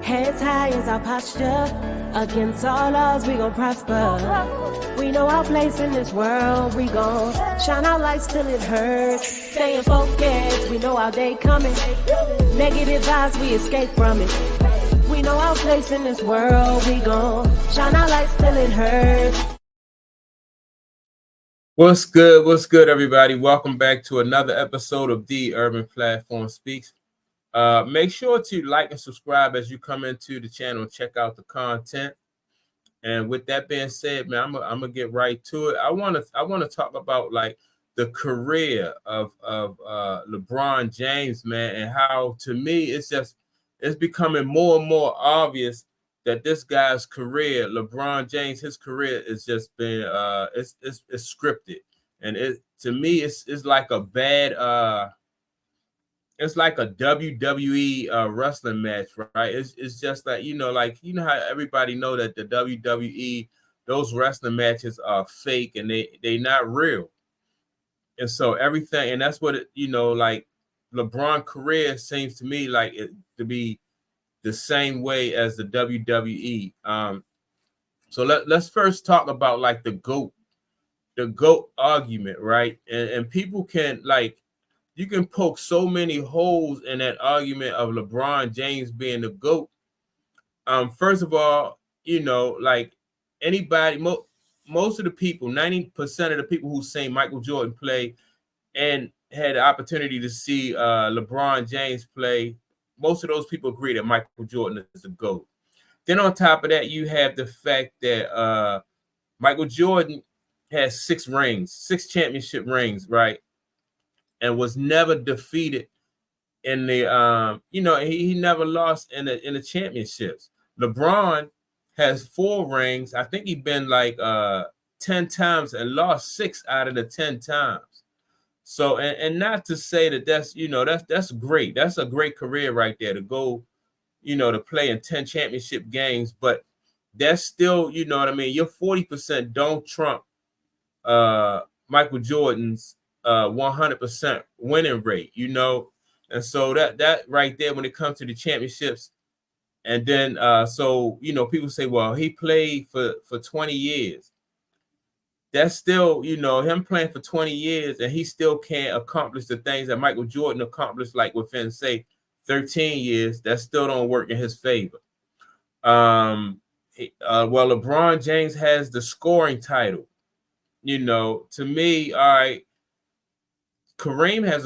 Heads high is our posture. Against all odds, we gon' prosper. We know our place in this world. We gon' shine our lights till it hurts. Staying focused, we know our day coming. Negative vibes, we escape from it. We know our place in this world. We gon' shine our lights till it hurts. What's good? What's good, everybody? Welcome back to another episode of The Urban Platform Speaks. Make sure to like and subscribe as you come into the channel and check out the content. And with that being said, man, I'm gonna get right to it. I wanna talk about like the career of LeBron James, man, and how to me it's becoming more and more obvious that this guy's career, LeBron James, his career has just been it's scripted, and it to me it's like a bad it's like a WWE wrestling match, right? It's just like like how everybody know that the WWE, those wrestling matches are fake and they not real, and so everything, and that's what it, like LeBron career seems to me like it to be the same way as the WWE. So let's first talk about like the GOAT argument, right? And people can like, you can poke so many holes in that argument of LeBron James being the GOAT. First of all, like anybody, most of the people, 90% of the people who seen Michael Jordan play and had the opportunity to see LeBron James play, most of those people agree that Michael Jordan is the GOAT. Then on top of that, you have the fact that Michael Jordan has 6 championship rings, right? And was never defeated in the he never lost in the championships. LeBron has 4 rings. I think he's been like 10 times and lost 6 out of the 10 times. So and not to say that that's great. That's a great career right there to go, to play in 10 championship games, but that's still, what I mean, your 40% don't trump Michael Jordan's 100% winning rate, and so that right there, when it comes to the championships, and then so people say, well, he played for 20 years. That's still, him playing for 20 years, and he still can't accomplish the things that Michael Jordan accomplished, like within, say, 13 years. That still don't work in his favor. Well, LeBron James has the scoring title. To me, all right, Kareem has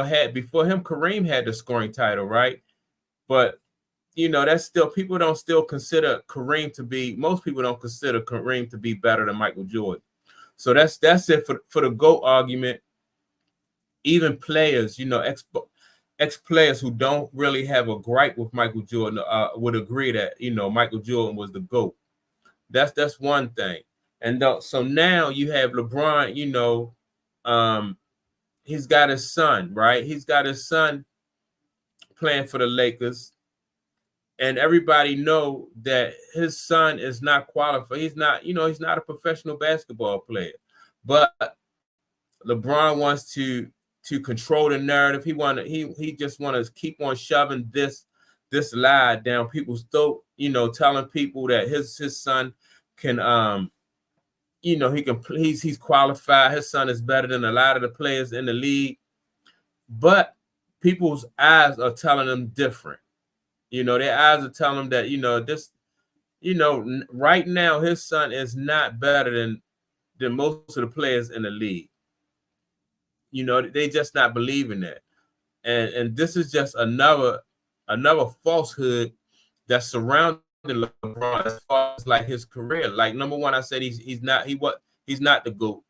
had before him. Kareem had the scoring title, right? But that's still, people don't still consider Kareem to be. Most people don't consider Kareem to be better than Michael Jordan. So that's it for the GOAT argument. Even players, ex players who don't really have a gripe with Michael Jordan would agree that Michael Jordan was the GOAT. That's one thing. And so now you have LeBron. He's got his son, right? He's got his son playing for the Lakers, and everybody know that his son is not qualified. He's not, he's not a professional basketball player. But LeBron wants to control the narrative. He just want to keep on shoving this lie down people's throat, telling people that his son can he's qualified. His son is better than a lot of the players in the league. But people's eyes are telling them different. Their eyes are telling them that, right now his son is not better than most of the players in the league. They just not believing that. And this is just another falsehood that's surrounding LeBron as far as like his career. Like, number one, I said he's not the GOAT.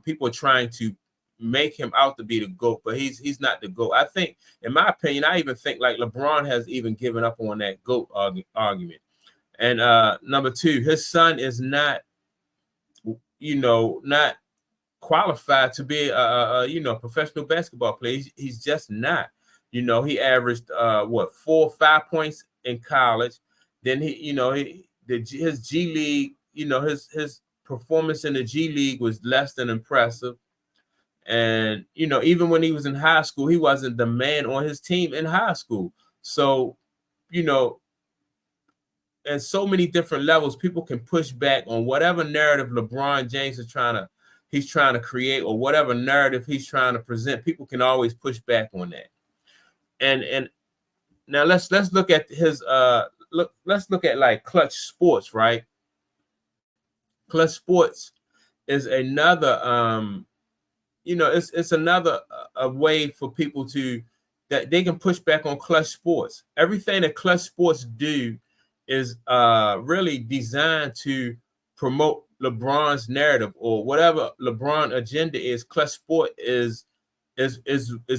People are trying to make him out to be the GOAT, but he's not the GOAT. I think, in my opinion, I even think like LeBron has even given up on that GOAT argument. And number two, his son is not not qualified to be a professional basketball player. He's just not. He averaged 4 or 5 points in college. Then his G League, his performance in the G League was less than impressive. And even when he was in high school, he wasn't the man on his team in high school. So and so many different levels, people can push back on whatever narrative LeBron James is he's trying to create, or whatever narrative he's trying to present. People can always push back on that. And now let's look at his let's look at like Clutch Sports, right? Clutch Sports is another it's another a way for people to that they can push back on Clutch Sports. Everything that Clutch Sports do is really designed to promote LeBron's narrative, or whatever LeBron agenda is. Clutch Sport is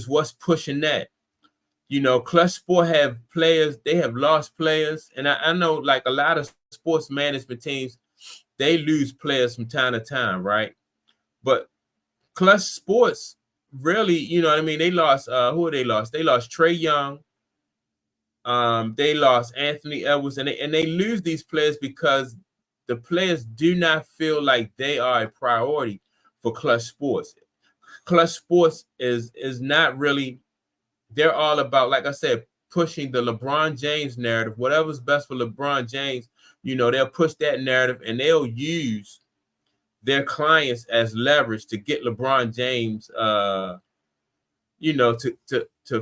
what's pushing that. Clutch Sport have players, they have lost players, and I know like a lot of sports management teams, they lose players from time to time, right? But Clutch Sports really, they lost who they lost? They lost Trae Young. They lost Anthony Edwards, and they lose these players because the players do not feel like they are a priority for Clutch Sports. Clutch Sports is not really, they're all about, like I said, pushing the LeBron James narrative. Whatever's best for LeBron James, they'll push that narrative, and they'll use their clients as leverage to get LeBron James, to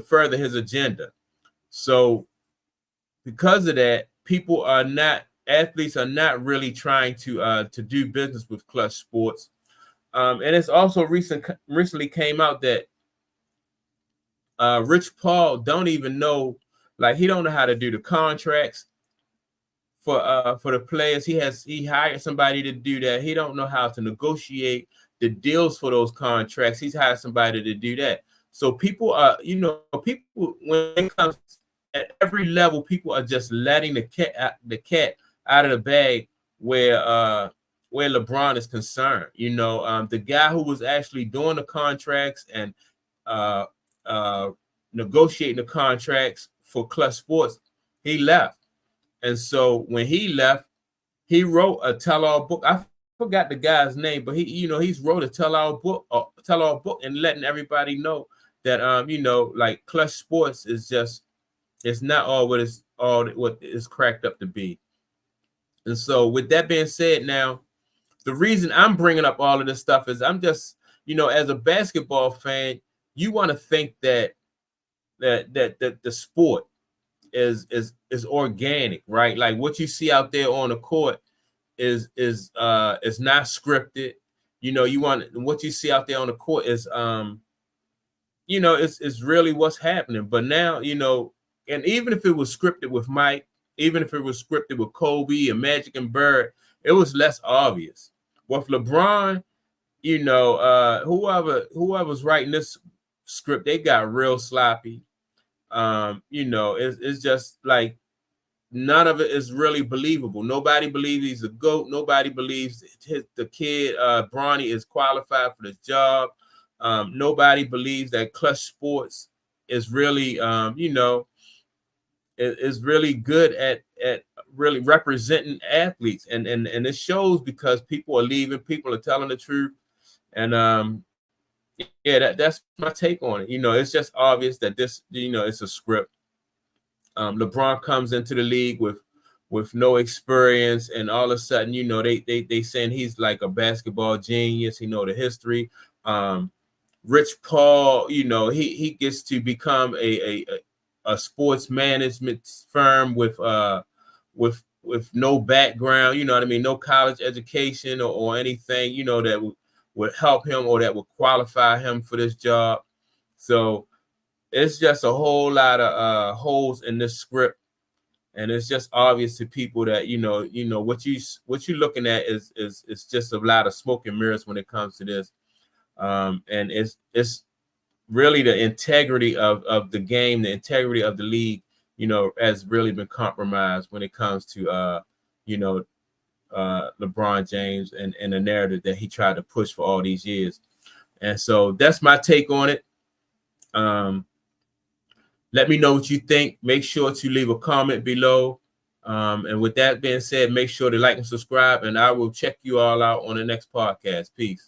further his agenda. So because of that, athletes are not really trying to do business with Clutch Sports. And it's also recently came out that Rich Paul don't even know, like he don't know how to do the contracts for the players. He hired somebody to do that. He don't know how to negotiate the deals for those contracts. He's hired somebody to do that. So people are, people, when it comes at every level, people are just letting the cat out of the bag where LeBron is concerned. The guy who was actually doing the contracts and negotiating the contracts for Clutch Sports, he left. And so when he left, he wrote a tell-all book. I forgot the guy's name, but he's wrote a tell-all book and letting everybody know that like Clutch Sports is just, it's not all what is cracked up to be. And so with that being said, now the reason I'm bringing up all of this stuff is I'm just, as a basketball fan, you want to think that the sport is organic, right? Like what you see out there on the court is not scripted. You want what you see out there on the court is it's really what's happening. But now, and even if it was scripted with Mike, even if it was scripted with Kobe and Magic and Bird, it was less obvious. With LeBron, whoever's writing this script, they got real sloppy. It's just like none of it is really believable. Nobody believes he's a GOAT. Nobody believes the kid Bronny is qualified for this job. Nobody believes that Clutch Sports is really is really good at really representing athletes, and it shows because people are leaving, people are telling the truth, and that's my take on it. It's just obvious that this, it's a script. LeBron comes into the league with no experience, and all of a sudden, they saying he's like a basketball genius. He know the history. Rich Paul, he gets to become a sports management firm with no background, no college education or anything, that would help him or that would qualify him for this job. So it's just a whole lot of holes in this script, and it's just obvious to people that what you're looking at is just a lot of smoke and mirrors when it comes to this, and it's really the integrity of the game, the integrity of the league, has really been compromised when it comes to LeBron James and the narrative that he tried to push for all these years. And so that's my take on it. Let me know what you think. Make sure to leave a comment below. And with that being said, make sure to like and subscribe, and I will check you all out on the next podcast. Peace.